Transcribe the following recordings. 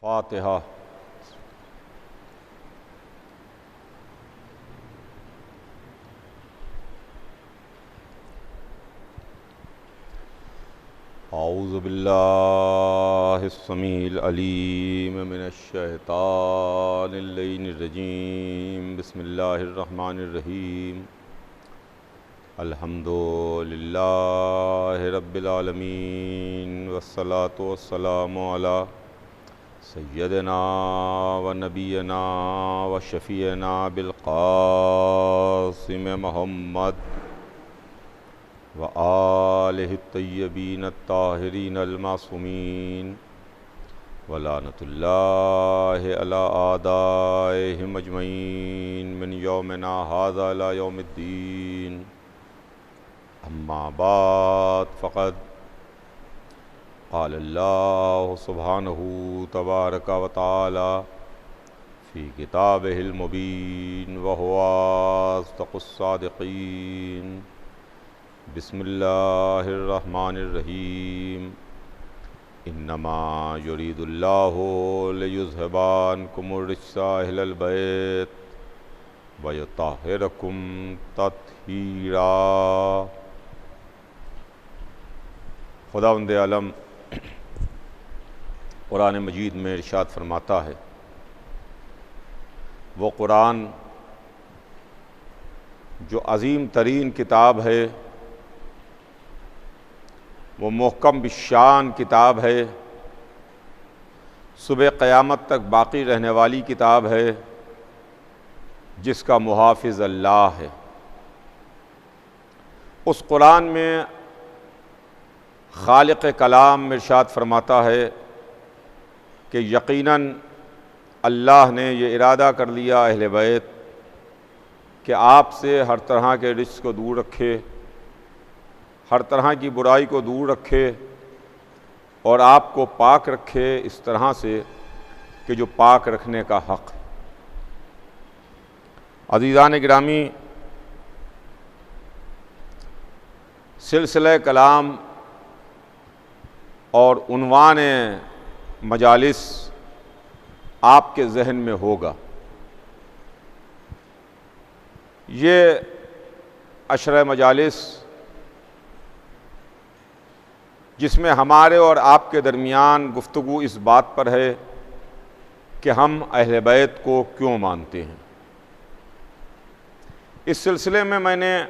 फातिहा। औज़ु बिल्लाहिस्समीइल अलीम मिनश्शैतानिर्रजीम। बिस्मिल्लाहिर्रहमानिर्रहीम। अल्हम्दुलिल्लाहि रब्बिल आलमीन वस्सलातु वस्सलामु अला सय्यदना व नबीना व शफ़ीना बिल क़ासिम मुहम्मद व आलिहि तय्यबीन ताहिरीन अल मासूमीन व लानतुल्लाहि अला आदाइहिम अजमईन मिन यौमिना हाज़ा इला यौमिद्दीन। अम्मा बाद फ़क़द क़ाल अल्लाहु सुब्हानहु तबारक व तआला फ़ी किताबिहिल मुबीन व हुवा अस्दक़ुस सादिक़ीन। बिस्मिल्लाहिर्रहमानिर्रहीम। इन्नमा युरीदुल्लाहु लियुज़हिबा अन्कुमुर रिज्सा अहलल बैत व युत्तहिरकुम तत्हीरा। खुदावंद आलम कुरान मजीद में इरशाद फरमाता है, वो कुरान जो अज़ीम तरीन किताब है, वो मुहकम बिशान किताब है, सुबह क़यामत तक बाक़ी रहने वाली किताब है, जिसका मुहाफ़िज़ अल्लाह है। उस कुरान में खालिक़ कलाम इरशाद फरमाता है कि यकीनन अल्लाह ने ये इरादा कर लिया अहले बैत कि आपसे हर तरह के रिज़्क़ को दूर रखे, हर तरह की बुराई को दूर रखे और आपको पाक रखे इस तरह से कि जो पाक रखने का हक़ है। अज़ीज़ान गिरामी, सिलसिला कलाम और उन्वान मजालिस आपके ज़हन में होगा। ये अशरा मजालिस जिसमें हमारे और आपके दरमियान गुफ्तगू इस बात पर है कि हम अहले बैत को क्यों मानते हैं। इस सिलसिले में मैंने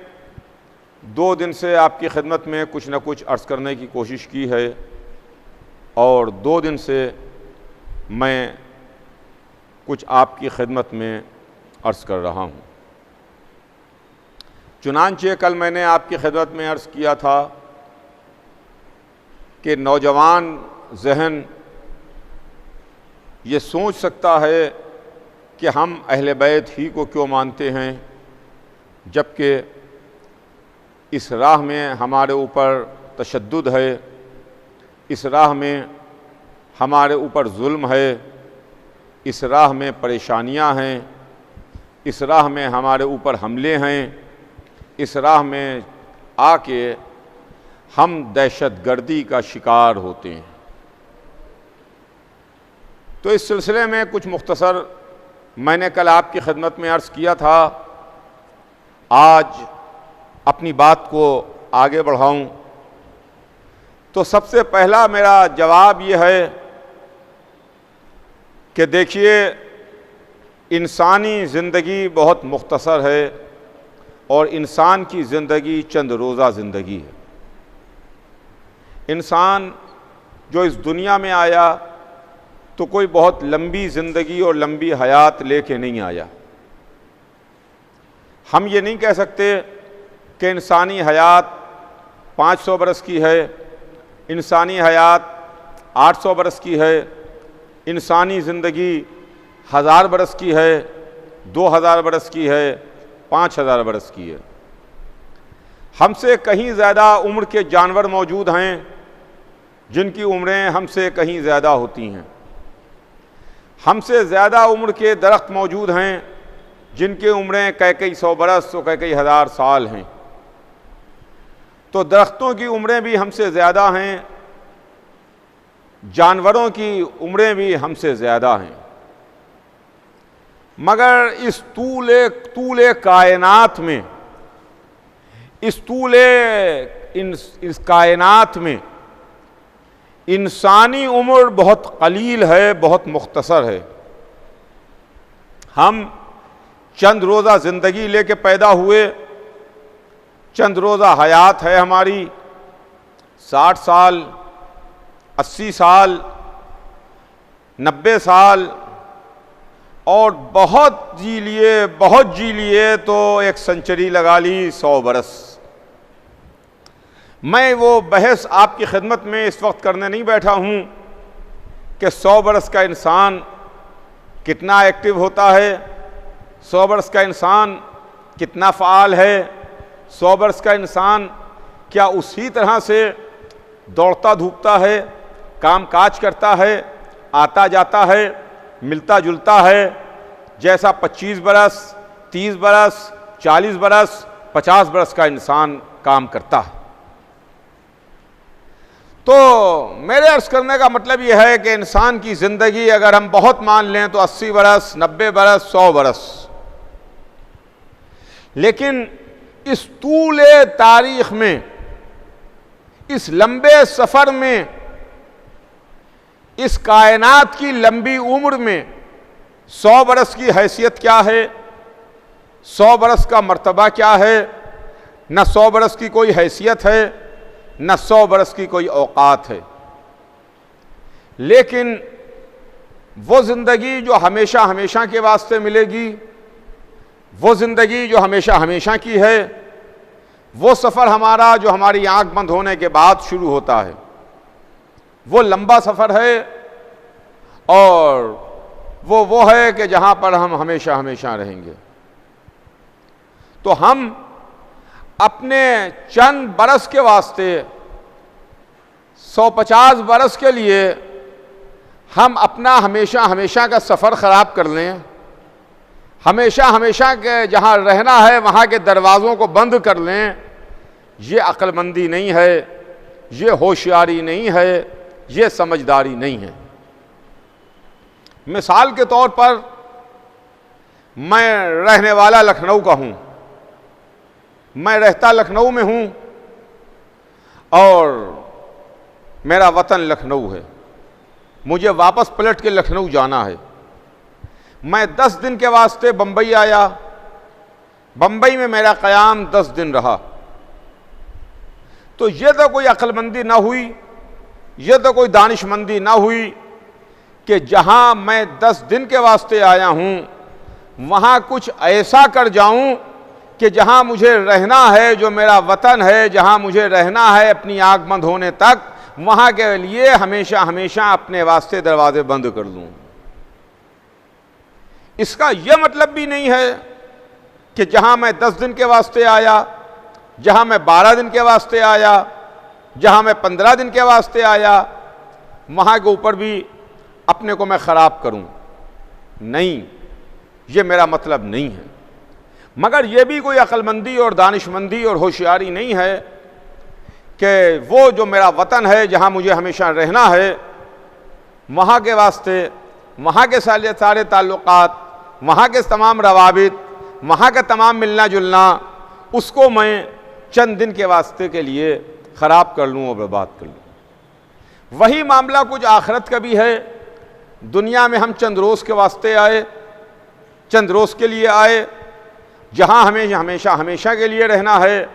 2 दिन से आपकी खिदमत में कुछ न कुछ अर्ज़ करने की कोशिश की है और 2 दिन से मैं कुछ आपकी खिदमत में अर्ज़ कर रहा हूँ। चुनांचे कल मैंने आपकी खिदमत में अर्ज़ किया था कि नौजवान ज़हन ये सोच सकता है कि हम अहले बैत ही को क्यों मानते हैं, जबकि इस राह में हमारे ऊपर तशद्दुद है, इस राह में हमारे ऊपर जुल्म है, इस राह में परेशानियां हैं, इस राह में हमारे ऊपर हमले हैं, इस राह में आके हम दहशतगर्दी का शिकार होते हैं। तो इस सिलसिले में कुछ मुख्तसर मैंने कल आपकी खिदमत में अर्ज़ किया था। आज अपनी बात को आगे बढ़ाऊं तो सबसे पहला मेरा जवाब ये है कि देखिए, इंसानी ज़िंदगी बहुत मुख्तसर है और इंसान की ज़िंदगी चंद रोज़ा ज़िंदगी है। इंसान जो इस दुनिया में आया तो कोई बहुत लंबी ज़िंदगी और लंबी हयात लेके नहीं आया। हम ये नहीं कह सकते कि इंसानी हयात 500 बरस की है, इंसानी हयात 800 बरस की है, इंसानी ज़िंदगी 1000 बरस की है, 2000 बरस की है, 5000 बरस की है। हमसे कहीं ज़्यादा उम्र के जानवर मौजूद हैं जिनकी उम्रें हमसे कहीं ज़्यादा होती हैं। हमसे ज़्यादा उम्र के दरख्त मौजूद हैं जिनकी उम्रें कई 100 बरस तो कई 1000 साल हैं। तो दरख्तों की उम्रें भी हमसे ज़्यादा हैं जानवरों की उम्रें भी हमसे ज़्यादा हैं, मगर इस तूले कायनात में, इस कायनात में इंसानी उम्र बहुत कलील है, बहुत मुख्तसर है। हम चंद रोज़ा ज़िंदगी लेके पैदा हुए, चंद रोज़ा हयात है हमारी, 60 साल, 80 साल, 90 साल, और बहुत जी लिए तो एक सेंचुरी लगा ली, 100 बरस। मैं वो बहस आपकी खिदमत में इस वक्त करने नहीं बैठा हूँ कि 100 बरस का इंसान कितना एक्टिव होता है, 100 बरस का इंसान कितना फ़ाल है, 100 बरस का इंसान क्या उसी तरह से दौड़ता धूपता है, काम काज करता है, आता जाता है, मिलता जुलता है, जैसा 25 बरस, 30 बरस, 40 बरस, 50 बरस का इंसान काम करता है। तो मेरे अर्ज़ करने का मतलब यह है कि इंसान की ज़िंदगी अगर हम बहुत मान लें तो 80 बरस, 90 बरस, 100 बरस, लेकिन इस तूले तारीख़ में, इस लंबे सफ़र में, इस कायनात की लंबी उम्र में 100 बरस की हैसियत क्या है, 100 बरस का मर्तबा क्या है? न 100 बरस की कोई हैसियत है, न 100 बरस की कोई औकात है। लेकिन वो ज़िंदगी जो हमेशा हमेशा के वास्ते मिलेगी, वो ज़िंदगी जो हमेशा हमेशा की है, वो सफ़र हमारा जो हमारी आंख बंद होने के बाद शुरू होता है, वो लंबा सफ़र है, और वो है कि जहाँ पर हम हमेशा हमेशा रहेंगे। तो हम अपने चंद बरस के वास्ते 150 बरस के लिए हम अपना हमेशा हमेशा का सफ़र ख़राब कर लें, हमेशा हमेशा के जहाँ रहना है वहाँ के दरवाज़ों को बंद कर लें, ये अक्लमंदी नहीं है, ये होशियारी नहीं है, ये समझदारी नहीं है। मिसाल के तौर पर मैं रहने वाला लखनऊ का हूँ, मैं रहता लखनऊ में हूँ और मेरा वतन लखनऊ है, मुझे वापस पलट के लखनऊ जाना है। मैं 10 दिन के वास्ते बम्बई आया, बम्बई में मेरा क़याम 10 दिन रहा। तो ये तो कोई अक्लमंदी ना हुई, ये तो कोई दानिशमंदी ना हुई कि जहाँ मैं 10 दिन के वास्ते आया हूँ वहाँ कुछ ऐसा कर जाऊँ कि जहाँ मुझे रहना है, जो मेरा वतन है, जहाँ मुझे रहना है अपनी आँख बंद होने तक, वहाँ के लिए हमेशा हमेशा अपने वास्ते दरवाजे बंद कर दूँ। इसका यह मतलब भी नहीं है कि जहाँ मैं 10 दिन के वास्ते आया, जहाँ मैं 12 दिन के वास्ते आया, जहाँ मैं 15 दिन के वास्ते आया, वहाँ के ऊपर भी अपने को मैं ख़राब करूँ। नहीं, ये मेरा मतलब नहीं है। मगर ये भी कोई अक्लमंदी और दानिशमंदी और होशियारी नहीं है कि वो जो मेरा वतन है, जहाँ मुझे हमेशा रहना है, वहाँ के वास्ते, वहाँ के सारे ताल्लुकात, वहाँ के तमाम रवाबित, वहाँ का तमाम मिलना जुलना, उसको मैं चंद दिन के वास्ते के लिए ख़राब कर लूँ और बर्बाद कर लूँ। वही मामला कुछ आखिरत का भी है। दुनिया में हम चंद रोज़ के वास्ते आए, चंद रोज़ के लिए आए, जहाँ हमें हमेशा हमेशा के लिए रहना है,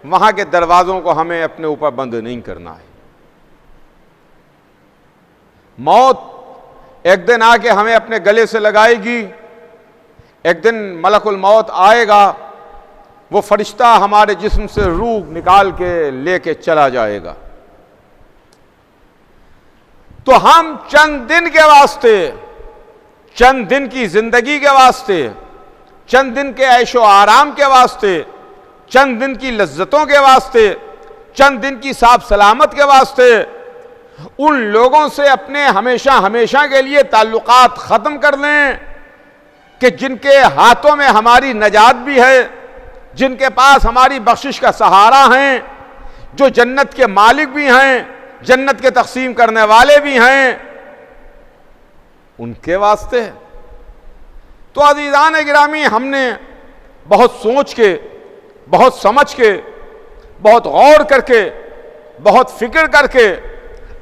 वहाँ के दरवाज़ों को हमें अपने ऊपर बंद नहीं करना है। मौत एक दिन आके हमें अपने गले से लगाएगी, एक दिन मलकुल मौत आएगा, वो फरिश्ता हमारे जिस्म से रूह निकाल के लेके चला जाएगा। तो हम चंद दिन के वास्ते, चंद दिन की जिंदगी के वास्ते, चंद दिन के ऐशो आराम के वास्ते, चंद दिन की लज्जतों के वास्ते, चंद दिन की साफ सलामत के वास्ते उन लोगों से अपने हमेशा हमेशा के लिए ताल्लुकात ख़त्म कर लें कि जिनके हाथों में हमारी नजात भी है, जिनके पास हमारी बख्शिश का सहारा हैं, जो जन्नत के मालिक भी हैं, जन्नत के तकसीम करने वाले भी हैं, उनके वास्ते है। तो अज़ीज़ान गिरामी, हमने बहुत सोच के, बहुत समझ के, बहुत गौर करके, बहुत फिक्र करके,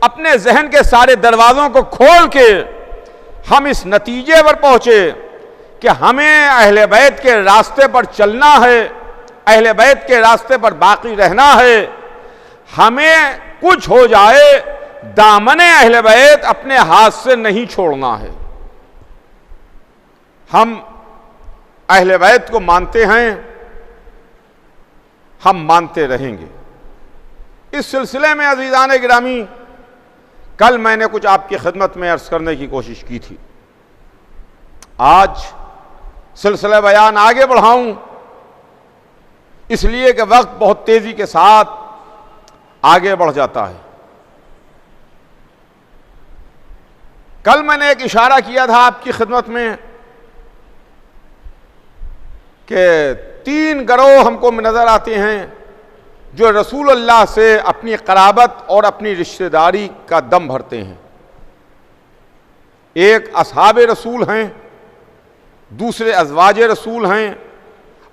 अपने जहन के सारे दरवाज़ों को खोल के हम इस नतीजे पर पहुँचे कि हमें अहले बैत के रास्ते पर चलना है, अहले बैत के रास्ते पर बाकी रहना है। हमें कुछ हो जाए, दामने अहले बैत अपने हाथ से नहीं छोड़ना है। हम अहले बैत को मानते हैं, हम मानते रहेंगे। इस सिलसिले में अज़ीज़ान गिरामी, कल मैंने कुछ आपकी खिदमत में अर्ज़ करने की कोशिश की थी। आज सिलसिला बयान आगे बढ़ाऊं, इसलिए कि वक्त बहुत तेज़ी के साथ आगे बढ़ जाता है। कल मैंने एक इशारा किया था आपकी खिदमत में कि 3 गिरोह हमको नज़र आते हैं जो रसूलुल्लाह से अपनी क़राबत और अपनी रिश्तेदारी का दम भरते हैं। एक असहाबे रसूल हैं, दूसरे अज़वाजे रसूल हैं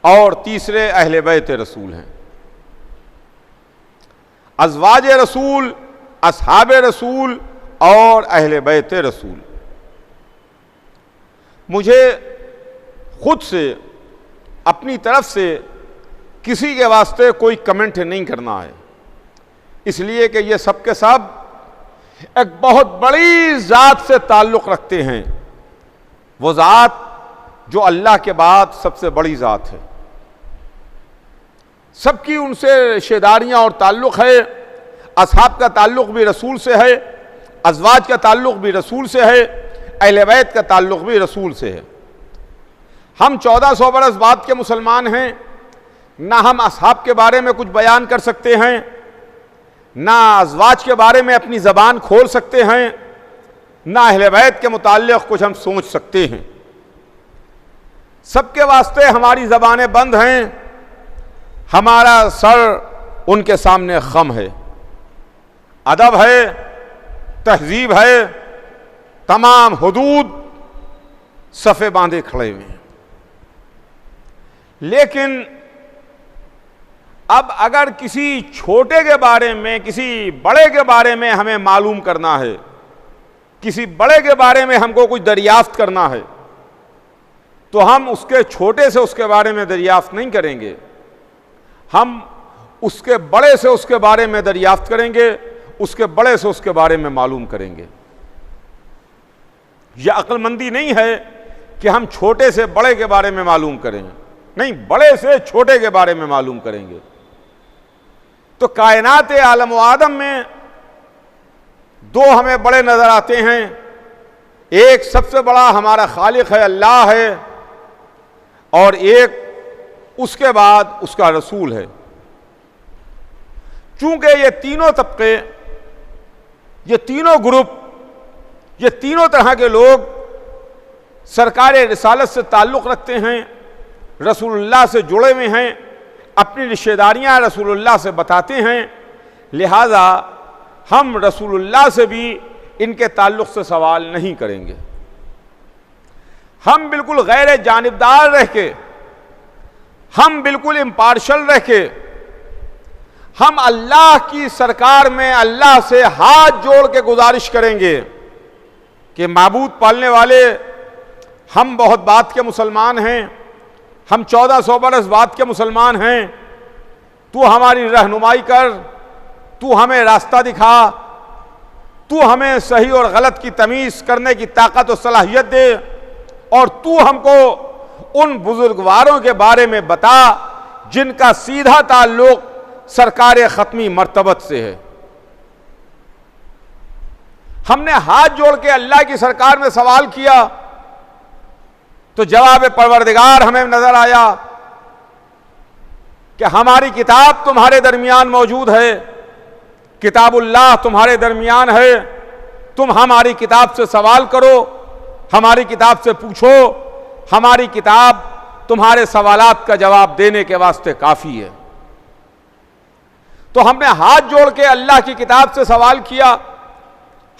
और तीसरे अहले बैत रसूल हैं। अज़वाजे रसूल, असहाबे रसूल और अहले बैत रसूल। मुझे खुद से, अपनी तरफ से किसी के वास्ते कोई कमेंट नहीं करना है, इसलिए कि ये सब के सब एक बहुत बड़ी ज़ात से ताल्लुक़ रखते हैं, वो ज़ात जो अल्लाह के बाद सबसे बड़ी ज़ात है। सबकी उनसे रिश्तेदारियाँ और ताल्लुक़ है। असहाब का ताल्लुक़ भी रसूल से है, अज़वाज का ताल्लुक़ भी रसूल से है, अहले बैत का ताल्लुक़ भी रसूल से है। हम 1400 बरस बाद के मुसलमान हैं, ना हम असहाब के बारे में कुछ बयान कर सकते हैं, ना अज़वाज के बारे में अपनी ज़बान खोल सकते हैं, ना अहले बैत के मुताल्लिक़ कुछ हम सोच सकते हैं। सबके वास्ते हमारी ज़बानें बंद हैं, हमारा सर उनके सामने खम है। अदब है, तहजीब है, तमाम हुदूद सफ़े बांधे खड़े हुए हैं। लेकिन अब अगर किसी छोटे के बारे में, किसी बड़े के बारे में हमें मालूम करना है, किसी बड़े के बारे में हमको कुछ दरियाफ्त करना है, तो हम उसके छोटे से उसके बारे में दरियाफ्त नहीं करेंगे, हम उसके बड़े से उसके बारे में दरियाफ्त करेंगे, उसके बड़े से उसके बारे में मालूम करेंगे। यह अक्लमंदी नहीं है कि हम छोटे से बड़े के बारे में मालूम करें, नहीं, बड़े से छोटे के बारे में मालूम करेंगे। तो कायनात आलम व आदम में 2 हमें बड़े नजर आते हैं। एक सबसे बड़ा हमारा खालिक है, अल्लाह है, और एक उसके बाद उसका रसूल है। चूंकि ये तीनों तबके, ये तीनों ग्रुप, ये तीनों तरह के लोग सरकार रिसालत से ताल्लुक़ रखते हैं, रसूलुल्लाह से जुड़े हुए हैं, अपनी रिश्तेदारियाँ रसूलुल्लाह से बताते हैं, लिहाजा हम रसूलुल्लाह से भी इनके ताल्लुक़ से सवाल नहीं करेंगे। हम बिल्कुल गैर जानिबदार रह के, हम बिल्कुल इम्पार्शल रह के, हम अल्लाह की सरकार में अल्लाह से हाथ जोड़ के गुजारिश करेंगे कि माबूद पालने वाले, हम बहुत बाद के मुसलमान हैं, हम 1400 बरस बाद के मुसलमान हैं, तू हमारी रहनुमाई कर, तू हमें रास्ता दिखा, तू हमें सही और गलत की तमीज़ करने की ताकत और सलाहियत दे, और तू हमको उन बुजुर्गवारों के बारे में बता जिनका सीधा ताल्लुक सरकार ख़त्मी मर्तबत से है। हमने हाथ जोड़ के अल्लाह की सरकार में सवाल किया तो जवाब परवरदिगार हमें नजर आया कि हमारी किताब तुम्हारे दरमियान मौजूद है, किताबुल्लाह तुम्हारे दरमियान है, तुम हमारी किताब से सवाल करो, हमारी किताब से पूछो, हमारी किताब तुम्हारे सवालात का जवाब देने के वास्ते काफ़ी है। तो हमने हाथ जोड़ के अल्लाह की किताब से सवाल किया,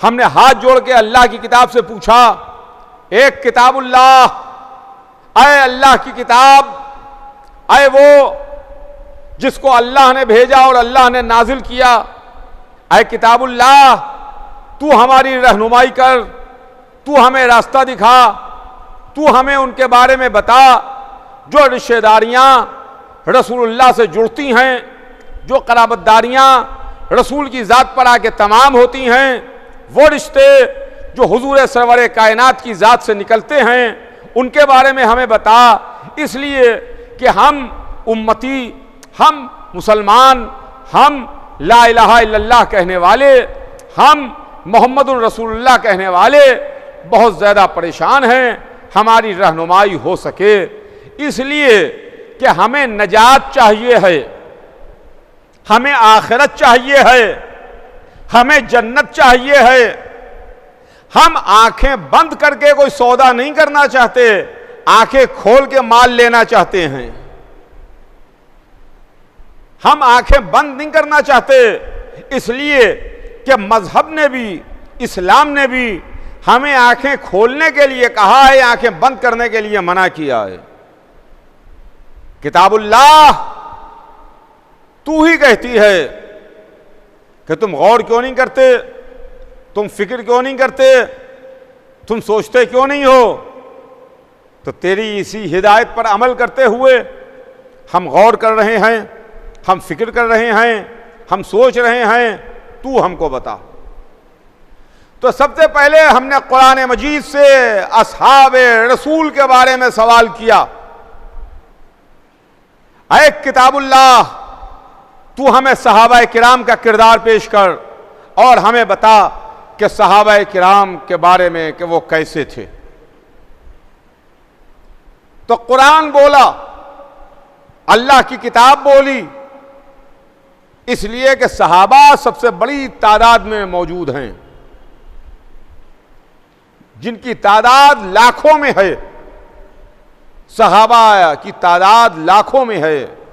हमने हाथ जोड़ के अल्लाह की किताब से पूछा, एक किताबुल्लाह, अय अल्लाह की किताब, अय वो जिसको अल्लाह ने भेजा और अल्लाह ने नाजिल किया, अय किताबुल्लाह, तू हमारी रहनुमाई कर, तू हमें रास्ता दिखा, तू हमें उनके बारे में बता जो रिश्तेदारियां रसूलुल्लाह से जुड़ती हैं, जो कराबतदारियां रसूल की ज़ात पर आके तमाम होती हैं, वो रिश्ते जो हुजूर सरवर कायनात की ज़ात से निकलते हैं, उनके बारे में हमें बता। इसलिए कि हम उम्मती, हम मुसलमान, हम ला इलाहा इल्लल्लाह कहने वाले, हम मोहम्मदुर रसूलुल्लाह कहने वाले बहुत ज़्यादा परेशान हैं, हमारी रहनुमाई हो सके। इसलिए कि हमें नजात चाहिए है, हमें आखिरत चाहिए है, हमें जन्नत चाहिए है। हम आंखें बंद करके कोई सौदा नहीं करना चाहते, आंखें खोल के माल लेना चाहते हैं। हम आंखें बंद नहीं करना चाहते, इसलिए कि मजहब ने भी, इस्लाम ने भी हमें आंखें खोलने के लिए कहा है, आंखें बंद करने के लिए मना किया है। किताबुल्लाह तू ही कहती है कि तुम गौर क्यों नहीं करते, तुम फिक्र क्यों नहीं करते, तुम सोचते क्यों नहीं हो। तो तेरी इसी हिदायत पर अमल करते हुए हम गौर कर रहे हैं, हम फिक्र कर रहे हैं, हम सोच रहे हैं, तू हमको बता। तो सबसे पहले हमने कुरान मजीद से असहाब रसूल के बारे में सवाल किया, ऐ किताबुल्लाह, तू हमें सहाबा किराम का किरदार पेश कर और हमें बता कि सहाबा किराम के बारे में कि वो कैसे थे। तो कुरान बोला, अल्लाह की किताब बोली, इसलिए कि सहाबा सबसे बड़ी तादाद में मौजूद हैं, जिनकी तादाद लाखों में है। सहाबा की तादाद लाखों में है।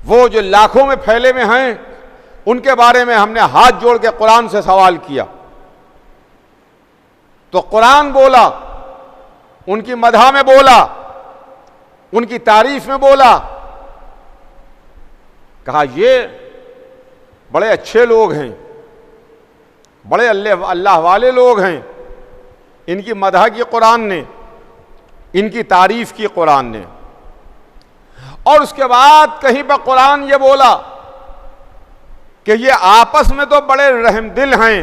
वो जो लाखों में फैले हुए हैं, उनके बारे में हमने हाथ जोड़ के कुरान से सवाल किया। तो कुरान बोला, उनकी मदह में बोला, उनकी तारीफ में बोला, कहा ये बड़े अच्छे लोग हैं, बड़े अल्लाह वाले लोग हैं। इनकी मदह की कुरान ने, इनकी तारीफ की कुरान ने। और उसके बाद कहीं पर कुरान ये बोला कि ये आपस में तो बड़े रहमदिल हैं।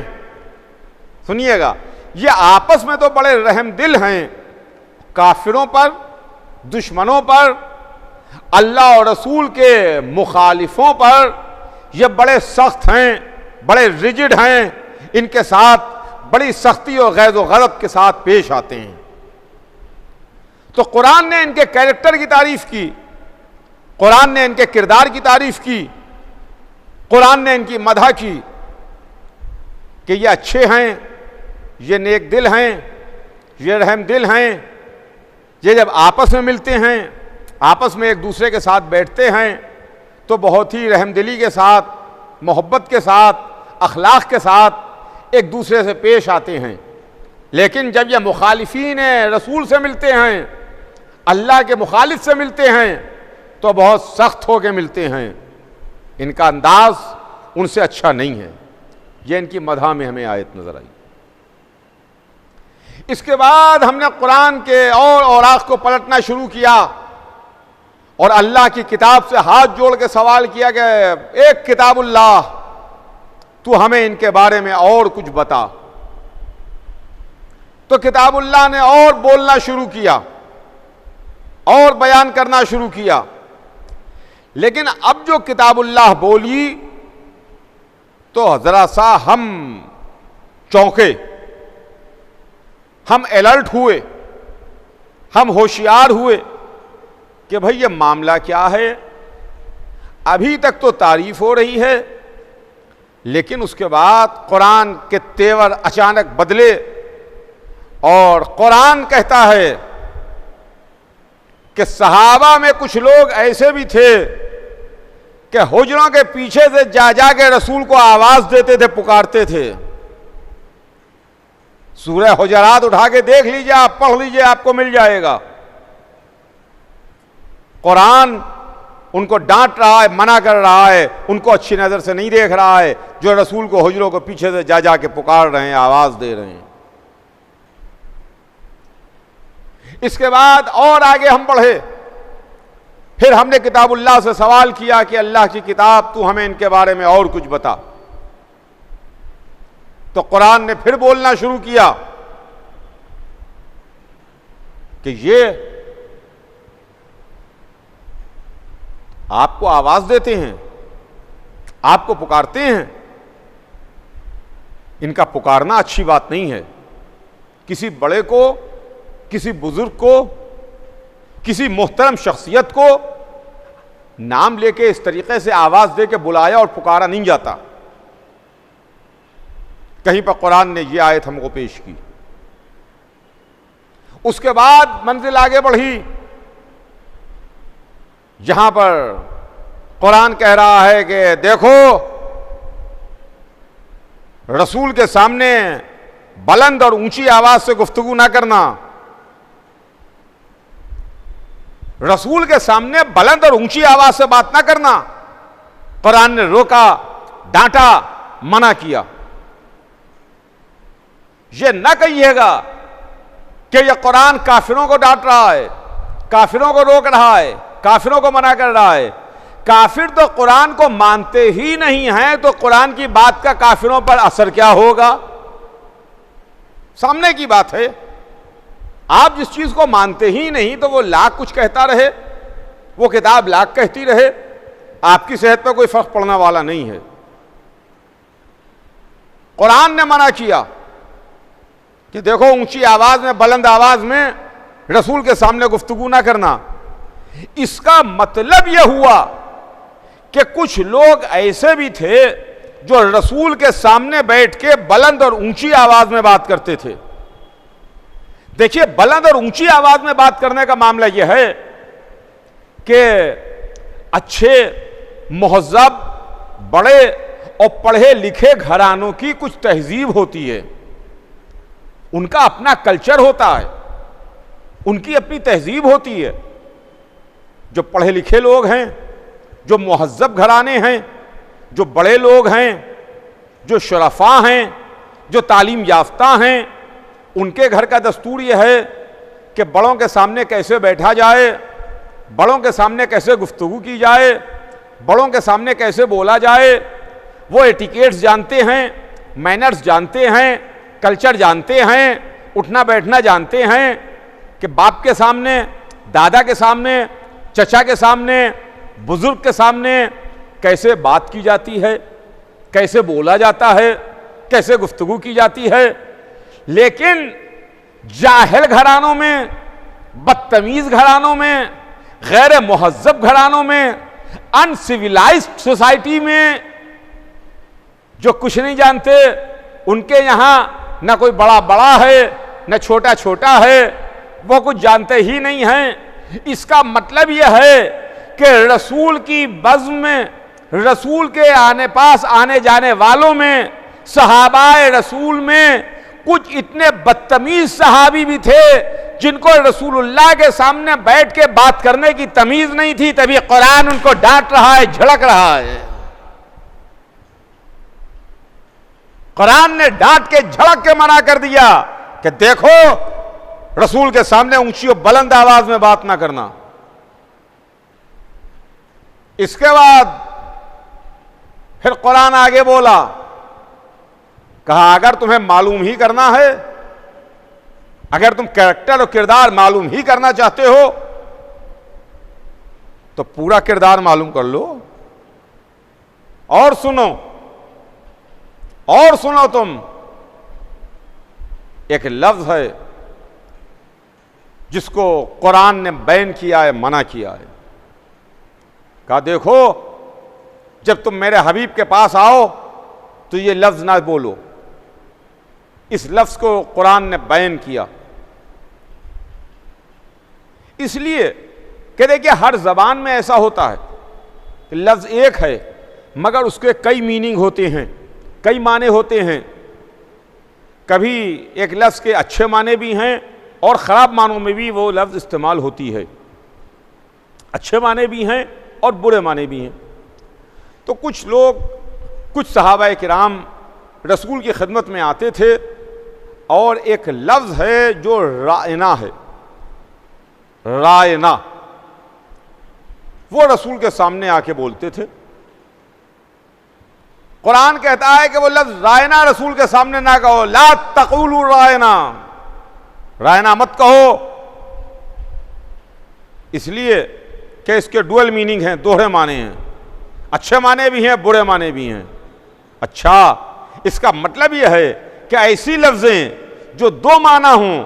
सुनिएगा, ये आपस में तो बड़े रहमदिल हैं, काफिरों पर, दुश्मनों पर, अल्लाह और रसूल के मुखालिफों पर ये बड़े सख्त हैं, बड़े रिजिड हैं, इनके साथ बड़ी सख्ती और गैज़ व गज़ब के साथ पेश आते हैं। तो कुरान ने इनके कैरेक्टर की तारीफ की, कुरान ने इनके किरदार की तारीफ की, कुरान ने इनकी मदह की कि ये अच्छे हैं, ये नेक दिल हैं, ये रहम दिल हैं। ये जब आपस में मिलते हैं, आपस में एक दूसरे के साथ बैठते हैं, तो बहुत ही रहमदिली के साथ, मोहब्बत के साथ, अखलाक के साथ एक दूसरे से पेश आते हैं। लेकिन जब ये मुखालिफीन रसूल से मिलते हैं, अल्लाह के मुखालिफ से मिलते हैं, तो बहुत सख्त होकर मिलते हैं। इनका अंदाज उनसे अच्छा नहीं है। ये इनकी मदह में हमें आयत नजर आई। इसके बाद हमने कुरान के और औराक़ को पलटना शुरू किया और अल्लाह की किताब से हाथ जोड़ के सवाल किया कि एक किताबुल्लाह, तू हमें इनके बारे में और कुछ बता। तो किताबुल्लाह ने और बोलना शुरू किया और बयान करना शुरू किया। लेकिन अब जो किताबुल्लाह बोली तो जरा सा हम चौंके, हम अलर्ट हुए, हम होशियार हुए कि भाई ये मामला क्या है। अभी तक तो तारीफ हो रही है, लेकिन उसके बाद कुरान के तेवर अचानक बदले और कुरान कहता है कि सहाबा में कुछ लोग ऐसे भी थे कि हुजरों के पीछे से जा जा के रसूल को आवाज देते थे, पुकारते थे। सूरह हुजरात उठा के देख लीजिए, आप पढ़ लीजिए, आपको मिल जाएगा। कुरान उनको डांट रहा है, मना कर रहा है, उनको अच्छी नजर से नहीं देख रहा है, जो रसूल को हुजरों को पीछे से जा जा के पुकार रहे हैं, आवाज दे रहे हैं। इसके बाद और आगे हम बढ़े, फिर हमने किताबुल्लाह से सवाल किया कि अल्लाह की किताब, तू हमें इनके बारे में और कुछ बता। तो कुरान ने फिर बोलना शुरू किया कि ये आपको आवाज देते हैं, आपको पुकारते हैं, इनका पुकारना अच्छी बात नहीं है। किसी बड़े को, किसी बुजुर्ग को, किसी मुहतरम शख्सियत को नाम लेके इस तरीके से आवाज दे के बुलाया और पुकारा नहीं जाता। कहीं पर कुरान ने यह आयत हमको पेश की। उसके बाद मंजिल आगे बढ़ी, जहां पर कुरान कह रहा है कि देखो, रसूल के सामने बुलंद और ऊंची आवाज से गुफ्तगू ना करना। रसूल के सामने बुलंद और ऊंची आवाज से बात ना करना। कुरान ने रोका, डांटा, मना किया। यह ना कहिएगा कि यह कुरान काफिरों को डांट रहा है, काफिरों को रोक रहा है, काफिरों को मना कर रहा है। काफिर तो कुरान को मानते ही नहीं हैं, तो कुरान की बात का काफिरों पर असर क्या होगा? सामने की बात है। आप जिस चीज को मानते ही नहीं, तो वो लाख कुछ कहता रहे, वो किताब लाख कहती रहे, आपकी सेहत पर कोई फर्क पड़ने वाला नहीं है। कुरान ने मना किया कि देखो, ऊंची आवाज में, बुलंद आवाज में रसूल के सामने गुफ्तगू ना करना। इसका मतलब यह हुआ कि कुछ लोग ऐसे भी थे जो रसूल के सामने बैठ के बुलंद और ऊंची आवाज में बात करते थे। देखिए, बुलंद और ऊंची आवाज में बात करने का मामला यह है कि अच्छे, मुहज़्ज़ब, बड़े और पढ़े लिखे घरानों की कुछ तहजीब होती है, उनका अपना कल्चर होता है, उनकी अपनी तहजीब होती है। जो पढ़े लिखे लोग हैं, जो मुहज़्ज़ब घराने हैं, जो बड़े लोग हैं, जो शरफा हैं, जो तालीम याफ्ता हैं, उनके घर का दस्तूर यह है कि बड़ों के सामने कैसे बैठा जाए, बड़ों के सामने कैसे गुफ्तगू की जाए, बड़ों के सामने कैसे बोला जाए। वो एटिकेट्स जानते हैं, मैनर्स जानते हैं, कल्चर जानते हैं, उठना बैठना जानते हैं कि बाप के सामने, दादा के सामने, चचा के सामने, बुजुर्ग के सामने कैसे बात की जाती है, कैसे बोला जाता है, कैसे गुफ्तगू की जाती है। लेकिन जाहिल घरानों में, बदतमीज घरानों में, गैर मुहज़्ज़ब घरानों में, अनसिविलाइज्ड सोसाइटी में जो कुछ नहीं जानते, उनके यहां न कोई बड़ा बड़ा है, न छोटा छोटा है, वो कुछ जानते ही नहीं हैं। इसका मतलब यह है कि रसूल की बज़्म में, रसूल के पास आने जाने वालों में, सहाबाए रसूल में कुछ इतने बदतमीज सहाबी भी थे जिनको रसूलुल्लाह के सामने बैठ के बात करने की तमीज नहीं थी। तभी कुरान उनको डांट रहा है, झड़क रहा है। कुरान ने डांट के, झड़क के मना कर दिया कि देखो, रसूल के सामने ऊंची और बुलंद आवाज में बात ना करना। इसके बाद फिर कुरान आगे बोला, कहा अगर तुम्हें मालूम ही करना है, अगर तुम कैरेक्टर और किरदार मालूम ही करना चाहते हो, तो पूरा किरदार मालूम कर लो। और सुनो, और सुनो, तुम, एक लफ्ज है जिसको कुरान ने बैन किया है, मना किया है। कहा देखो, जब तुम मेरे हबीब के पास आओ तो ये लफ्ज ना बोलो। इस लफ्ज को कुरान ने बैन किया, इसलिए कि देखिए हर जबान में ऐसा होता है लफ्ज़ एक है मगर उसके कई मीनिंग होते हैं, कई माने होते हैं। कभी एक लफ्ज़ के अच्छे माने भी हैं और ख़राब मानों में भी वो लफ्ज़ इस्तेमाल होती है, अच्छे माने भी हैं और बुरे माने भी हैं। तो कुछ लोग, कुछ सहाबा किराम रसूल की खिदमत में आते थे और एक लफ्ज़ है जो रायना है, रायना, वो रसूल के सामने आके बोलते थे। कुरान कहता है कि वो लफ्ज़ रायना रसूल के सामने ना कहो, ला तक़ूलू रायना, रायना मत कहो, इसलिए कि इसके डुअल मीनिंग हैं, दोहरे माने हैं, अच्छे माने भी हैं, बुरे माने भी हैं। अच्छा, इसका मतलब यह है कि ऐसी लफ्ज़ें जो दो माना हों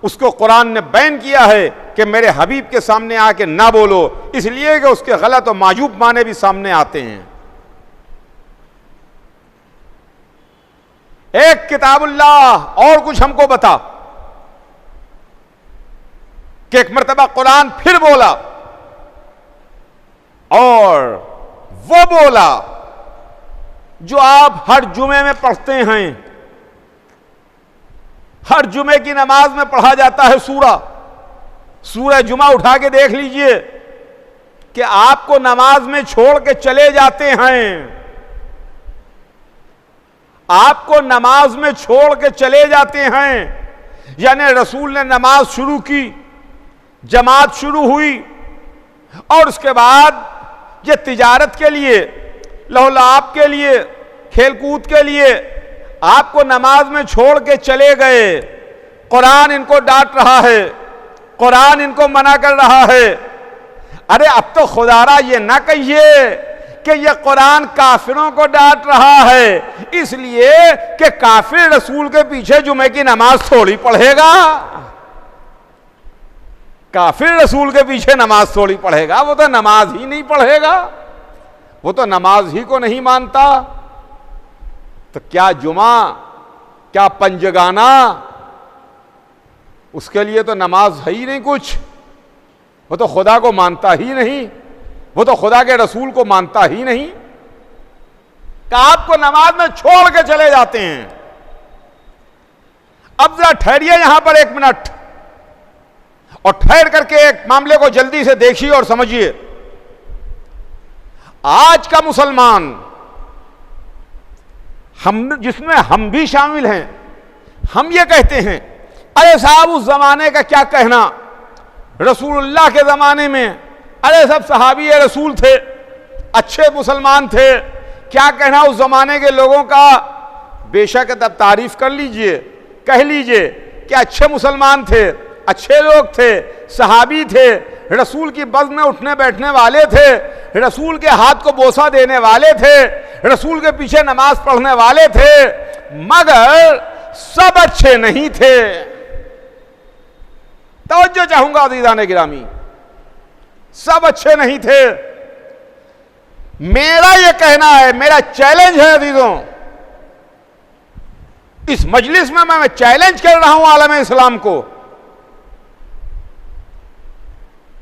उसको कुरान ने बैन किया है कि मेरे हबीब के सामने आके ना बोलो, इसलिए कि उसके गलत और मायूब माने भी सामने आते हैं। एक किताबुल्लाह और कुछ हमको बता कि एक मर्तबा कुरान फिर बोला और वो बोला जो आप हर जुमे में पढ़ते हैं, हर जुमे की नमाज में पढ़ा जाता है सूरह जुमा उठा के देख लीजिए कि आपको नमाज में छोड़ के चले जाते हैं, आपको नमाज में छोड़ के चले जाते हैं। यानी रसूल ने नमाज शुरू की, जमात शुरू हुई और उसके बाद ये तिजारत के लिए, लहौलाप के लिए, खेलकूद के लिए आपको नमाज में छोड़ के चले गए। कुरान इनको डांट रहा है, कुरान इनको मना कर रहा है। अरे अब तो खुदारा ये ना कहिए कि ये कुरान काफिरों को डांट रहा है इसलिए कि काफिर रसूल के पीछे जुमे की नमाज थोड़ी पढ़ेगा, काफिर रसूल के पीछे नमाज थोड़ी पढ़ेगा, वो तो नमाज ही नहीं पढ़ेगा, वो तो नमाज ही को नहीं मानता। तो क्या जुमा, क्या पंजगाना, उसके लिए तो नमाज है ही नहीं कुछ, वो तो खुदा को मानता ही नहीं, वो तो खुदा के रसूल को मानता ही नहीं। कि आपको नमाज में छोड़ के चले जाते हैं। अब जरा ठहरिए यहां पर एक मिनट और ठहर करके एक मामले को जल्दी से देखिए और समझिए। आज का मुसलमान, हम जिसमें हम भी शामिल हैं, हम ये कहते हैं अरे साहब उस जमाने का क्या कहना, रसूलुल्लाह के जमाने में अरे सब सहाबी रसूल थे, अच्छे मुसलमान थे, क्या कहना उस जमाने के लोगों का। बेशक तब तारीफ कर लीजिए, कह लीजिए कि अच्छे मुसलमान थे, अच्छे लोग थे, सहाबी थे, रसूल की बज़ में उठने बैठने वाले थे, रसूल के हाथ को बोसा देने वाले थे, रसूल के पीछे नमाज पढ़ने वाले थे, मगर सब अच्छे नहीं थे। तवज्जो चाहूंगा अज़ीज़ान गिरामी, सब अच्छे नहीं थे। मेरा यह कहना है, मेरा चैलेंज है अजीजों, इस मजलिस में मैं चैलेंज कर रहा हूं आलम इस्लाम को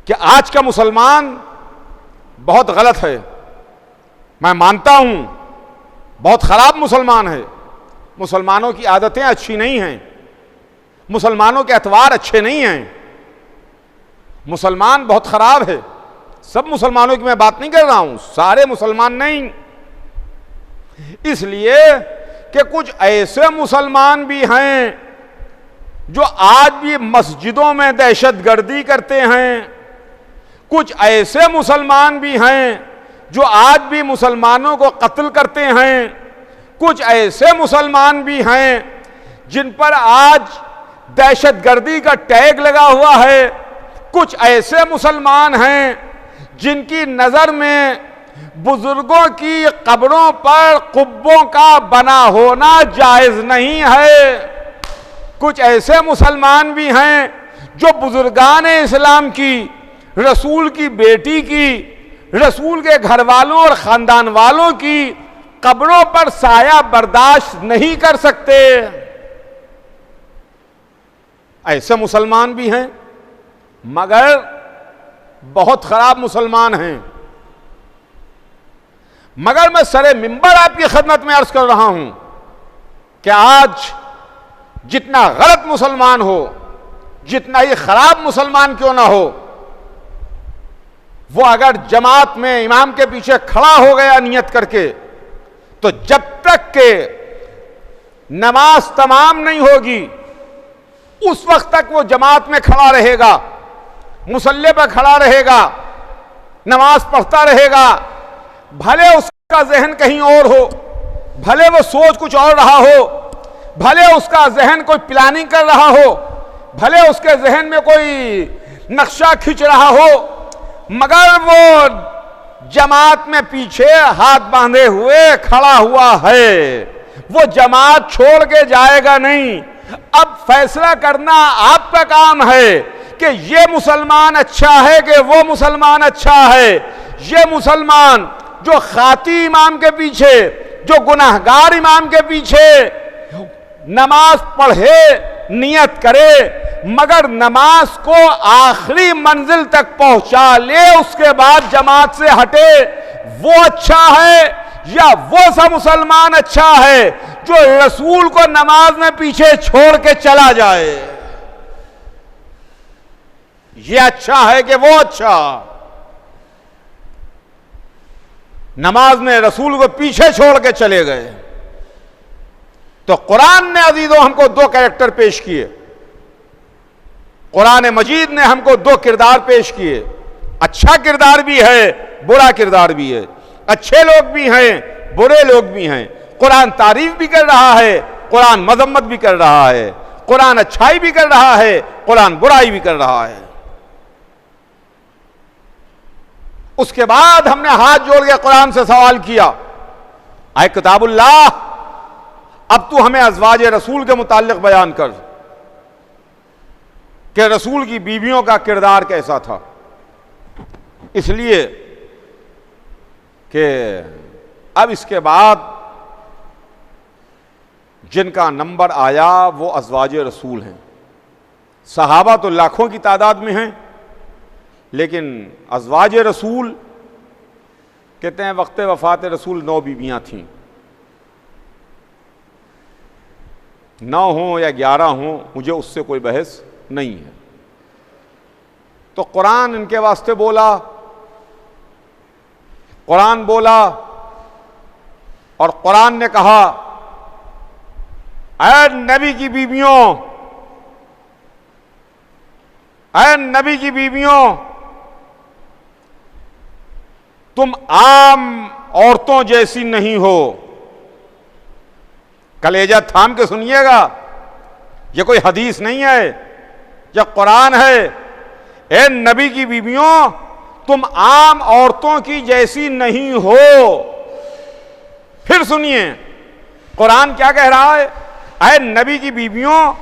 कि आज का मुसलमान बहुत गलत है। मैं मानता हूं बहुत खराब मुसलमान है, मुसलमानों की आदतें अच्छी नहीं हैं, मुसलमानों के अतवार अच्छे नहीं हैं, मुसलमान बहुत खराब है। सब मुसलमानों की मैं बात नहीं कर रहा हूं, सारे मुसलमान नहीं, इसलिए कि कुछ ऐसे मुसलमान भी हैं जो आज भी मस्जिदों में दहशतगर्दी करते हैं, कुछ ऐसे मुसलमान भी हैं जो आज भी मुसलमानों को कत्ल करते हैं, कुछ ऐसे मुसलमान भी हैं जिन पर आज दहशतगर्दी का टैग लगा हुआ है, कुछ ऐसे मुसलमान हैं जिनकी नज़र में बुजुर्गों की कब्रों पर कुब्बों का बना होना जायज़ नहीं है, कुछ ऐसे मुसलमान भी हैं जो बुजुर्गान इस्लाम की, रसूल की बेटी की, रसूल के घर वालों और ख़ानदान वालों की कब्रों पर साया बर्दाश्त नहीं कर सकते। ऐसे मुसलमान भी हैं मगर बहुत खराब मुसलमान हैं। मगर मैं सरे मिंबर आपकी खिदमत में अर्ज कर रहा हूं कि आज जितना गलत मुसलमान हो, जितना ही खराब मुसलमान क्यों ना हो, वो अगर जमात में इमाम के पीछे खड़ा हो गया नियत करके, तो जब तक के नमाज तमाम नहीं होगी उस वक्त तक वो जमात में खड़ा रहेगा, मुसल्ले पर खड़ा रहेगा, नमाज पढ़ता रहेगा। भले उसका जहन कहीं और हो, भले वो सोच कुछ और रहा हो, भले उसका जहन कोई प्लानिंग कर रहा हो, भले उसके जहन में कोई नक्शा खींच रहा हो, मगर वो जमात में पीछे हाथ बांधे हुए खड़ा हुआ है, वो जमात छोड़ के जाएगा नहीं। अब फैसला करना आपका काम है कि ये मुसलमान अच्छा है कि वो मुसलमान अच्छा है। ये मुसलमान जो खाती इमाम के पीछे, जो गुनाहगार इमाम के पीछे नमाज पढ़े, नियत करे, मगर नमाज को आखिरी मंजिल तक पहुंचा ले, उसके बाद जमात से हटे, वो अच्छा है या वो सा मुसलमान अच्छा है जो रसूल को नमाज में पीछे छोड़ के चला जाए? ये अच्छा है कि वो अच्छा? नमाज में रसूल को पीछे छोड़ के चले गए। तो कुरान ने अजीजों हमको दो कैरेक्टर पेश किए, कुरान मजीद ने हमको दो किरदार पेश किए। अच्छा किरदार भी है, बुरा किरदार भी है। अच्छे लोग भी हैं, बुरे लोग भी हैं। कुरान तारीफ भी कर रहा है, कुरान मजम्मत भी कर रहा है, कुरान अच्छाई भी कर रहा है, कुरान बुराई भी कर रहा है। उसके बाद हमने हाथ जोड़ के कुरान से सवाल किया, आए किताबुल्लाह, अब तू हमें अज़वाज रसूल के मुताल्लिक बयान कर कि रसूल की बीवियों का किरदार कैसा था। इसलिए कि अब इसके बाद जिनका नंबर आया वो अज़वाज रसूल हैं। सहाबा तो लाखों की तादाद में हैं, लेकिन अज़वाज रसूल कहते हैं वक्त वफ़ात रसूल 9 बीवियां थीं। 9 हों या 11 हों, मुझे उससे कोई बहस नहीं है। तो कुरान इनके वास्ते बोला, कुरान बोला और कुरान ने कहा, ऐ नबी की बीवियों, ऐ नबी की बीवियों, तुम आम औरतों जैसी नहीं हो। कलेजा थाम के सुनिएगा, यह कोई हदीस नहीं है, यह कुरान है। ए नबी की बीवियों, तुम आम औरतों की जैसी नहीं हो। फिर सुनिए कुरान क्या कह रहा है, ऐ नबी की बीवियों,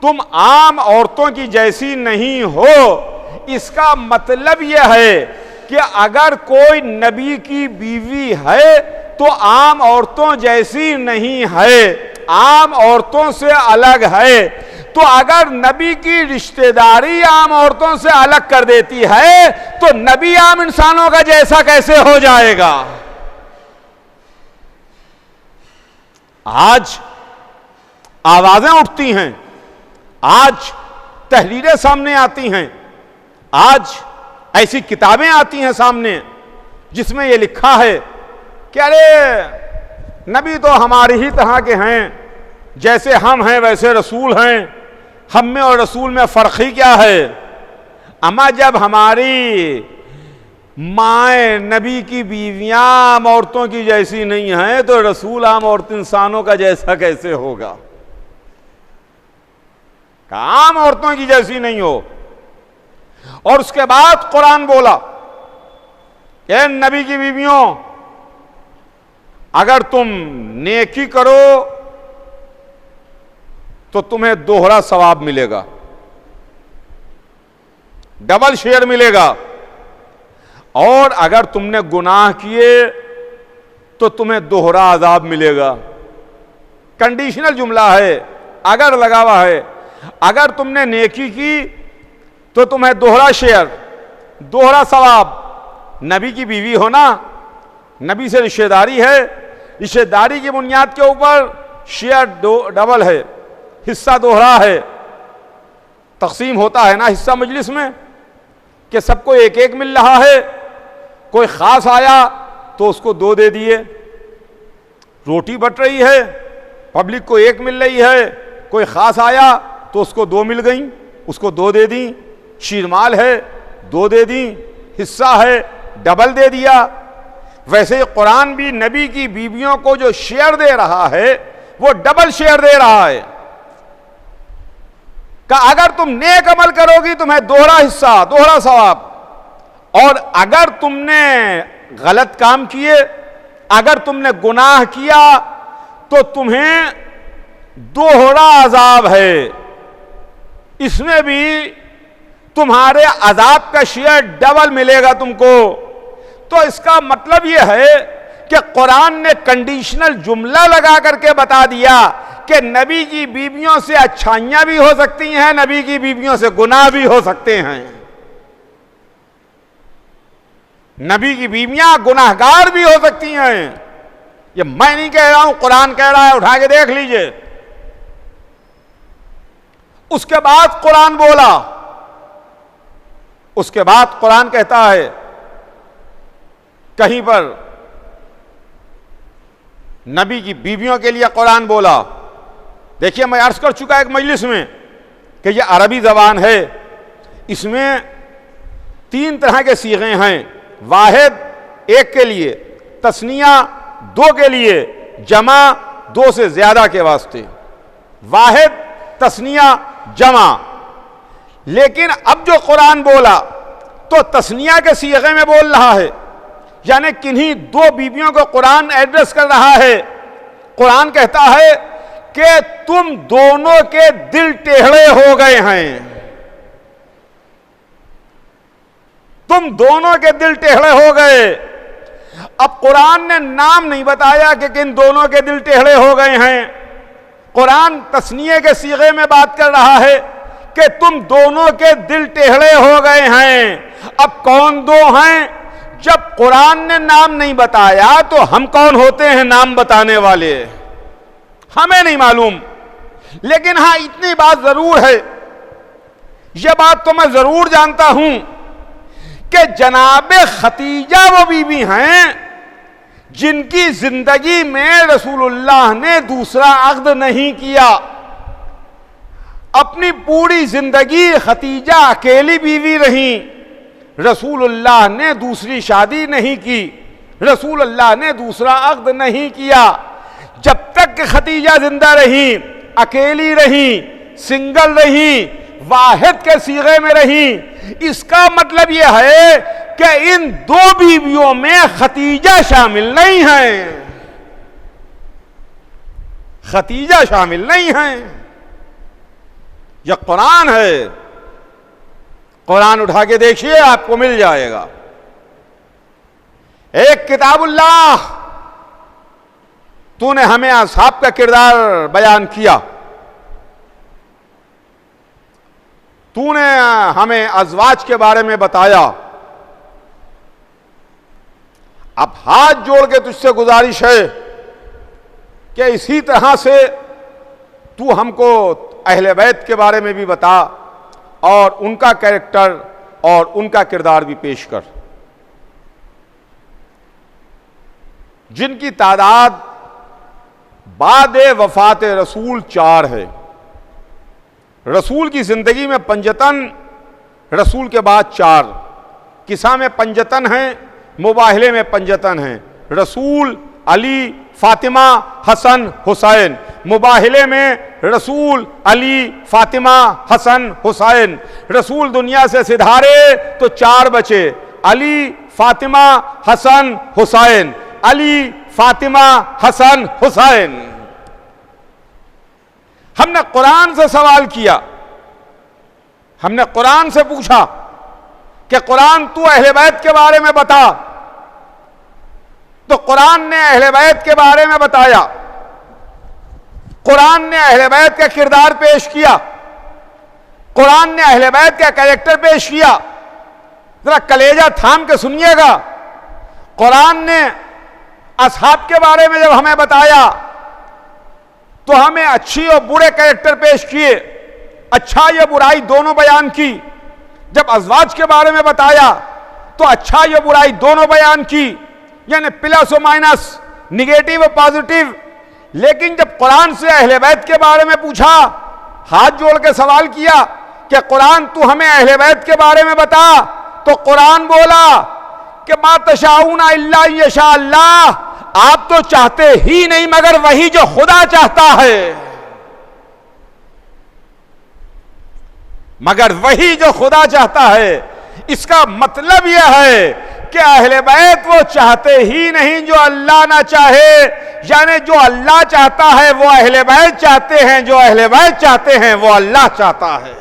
तुम आम औरतों की जैसी नहीं हो। इसका मतलब यह है कि अगर कोई नबी की बीवी है तो आम औरतों जैसी नहीं है, आम औरतों से अलग है। तो अगर नबी की रिश्तेदारी आम औरतों से अलग कर देती है तो नबी आम इंसानों का जैसा कैसे हो जाएगा? आज आवाजें उठती हैं, आज तहरीरें सामने आती हैं, आज ऐसी किताबें आती हैं सामने जिसमें यह लिखा है कि अरे नबी तो हमारी ही तरह के हैं, जैसे हम हैं वैसे रसूल हैं, हम में और रसूल में फर्क ही क्या है? अम्मा जब हमारी माएँ नबी की बीवियां आम औरतों की जैसी नहीं हैं तो रसूल आम औरत इंसानों का जैसा कैसे होगा? आम औरतों की जैसी नहीं हो। और उसके बाद कुरान बोला, ए नबी की बीवियों, अगर तुम नेकी करो तो तुम्हें दोहरा सवाब मिलेगा, डबल शेयर मिलेगा, और अगर तुमने गुनाह किए तो तुम्हें दोहरा अजाब मिलेगा। कंडीशनल जुमला है, अगर लगा हुआ है। अगर तुमने नेकी की तो तुम्हें दोहरा शेयर, दोहरा सवाब। नबी की बीवी हो ना, नबी से रिश्तेदारी है, रिश्तेदारी की बुनियाद के ऊपर शेयर डबल है, हिस्सा दोहरा है। तकसीम होता है ना हिस्सा मजलिस में कि सबको एक एक मिल रहा है, कोई खास आया तो उसको 2 दे दिए। रोटी बट रही है, पब्लिक को 1 मिल रही है, कोई खास आया तो उसको 2 मिल गई, उसको 2 दे दी। शीरमाल है 2 दे दी, हिस्सा है डबल दे दिया। वैसे ही कुरान भी नबी की बीवियों को जो शेयर दे रहा है वो डबल शेयर दे रहा है। कि अगर तुम नेक अमल करोगी तुम्हें दोहरा हिस्सा, दोहरा सवाब, और अगर तुमने गलत काम किए, अगर तुमने गुनाह किया तो तुम्हें दोहरा अजाब है। इसमें भी तुम्हारे अजाब का शेयर डबल मिलेगा तुमको। तो इसका मतलब यह है कि कुरान ने कंडीशनल जुमला लगा करके बता दिया कि नबी की बीवियों से अच्छाइयां भी हो सकती हैं, नबी की बीवियों से गुनाह भी हो सकते हैं। नबी की बीवियां गुनाहगार भी हो सकती हैं। ये मैं नहीं कह रहा हूं, कुरान कह रहा है, उठा के देख लीजिए। उसके बाद कुरान बोला, उसके बाद कुरान कहता है कहीं पर नबी की बीवियों के लिए कुरान बोला। देखिए मैं अर्ज कर चुका एक मजलिस में कि यह अरबी जबान है, इसमें 3 तरह के सीगे हैं। वाहिद 1 के लिए, तस्निया 2 के लिए, जमा 2 से ज्यादा के वास्ते। वाहिद, तस्निया, जमा। लेकिन अब जो कुरान बोला तो तस्निया के सीगे में बोल रहा है, यानी किन्हीं 2 बीवियों को कुरान एड्रेस कर रहा है। कुरान कहता है कि तुम दोनों के दिल टेढ़े हो गए हैं, तुम दोनों के दिल टेढ़े हो गए। अब कुरान ने नाम नहीं बताया कि किन दोनों के दिल टेढ़े हो गए हैं। कुरान तस्निये के सीगे में बात कर रहा है कि तुम दोनों के दिल टेढ़े हो गए हैं। अब कौन 2 हैं? जब कुरान ने नाम नहीं बताया तो हम कौन होते हैं नाम बताने वाले? हमें नहीं मालूम। लेकिन हां इतनी बात जरूर है, यह बात तो मैं जरूर जानता हूं कि जनाब खतीजा वो बीवी हैं जिनकी जिंदगी में रसूलुल्लाह ने दूसरा अक़्द नहीं किया। अपनी पूरी जिंदगी खतीजा अकेली बीवी रही, रसूलुल्लाह ने दूसरी शादी नहीं की, रसूलुल्लाह ने दूसरा अक़्द नहीं किया। जब तक कि खतीजा जिंदा रही, अकेली रही, सिंगल रही, वाहिद के सीगे में रही। इसका मतलब यह है कि इन 2 बीवियों में खतीजा शामिल नहीं है, खतीजा शामिल नहीं है। यह कुरान है, कुरान उठा के देखिए आपको मिल जाएगा। एक किताबुल्लाह, तूने हमें असहाब का किरदार बयान किया, तूने हमें अज़वाज के बारे में बताया। अब हाथ जोड़ के तुझसे गुजारिश है कि इसी तरह से तू हमको अहले बैत के बारे में भी बता और उनका कैरेक्टर और उनका किरदार भी पेश कर, जिनकी तादाद बाद वफात रसूल 4 है। रसूल की जिंदगी में पंजतन, रसूल के बाद 4। किसा में पंजतन है, मुबाहले में पंजतन है। रसूल, अली, फातिमा, हसन, हुसैन। मुबाहले में रसूल, अली, फातिमा, हसन, हुसैन। रसूल दुनिया से सिधारे तो 4 बचे, अली, फातिमा, हसन, हुसैन। अली, फातिमा, हसन, हुसैन। हमने कुरान से सवाल किया, हमने कुरान से पूछा कि कुरान तू अहले बैत के बारे में बता, तो कुरान ने अहले बैत के बारे में बताया। कुरान ने अहले बैत का किरदार पेश किया, कुरान ने अहले बैत का कैरेक्टर पेश किया। जरा कलेजा थाम के सुनिएगा। कुरान ने असहाब के बारे में जब हमें बताया तो हमें अच्छी और बुरे कैरेक्टर पेश किए, अच्छा या बुराई दोनों बयान की। जब अज़वाज के बारे में बताया तो अच्छा या बुराई दोनों बयान की, यानी प्लस और माइनस, निगेटिव और पॉजिटिव। लेकिन जब कुरान से अहले बैत के बारे में पूछा, हाथ जोड़ के सवाल किया कि कुरान तू हमें अहले बैत के बारे में बता, तो कुरान बोला कि मा तशाऊना इल्ला यशा अल्लाह, आप तो चाहते ही नहीं मगर वही जो खुदा चाहता है, मगर वही जो खुदा चाहता है। इसका मतलब यह है कि अहले बैत वो चाहते ही नहीं जो अल्लाह ना चाहे, यानी जो अल्लाह चाहता है वो अहले बैत चाहते हैं, जो अहले बैत चाहते हैं वो अल्लाह चाहता है।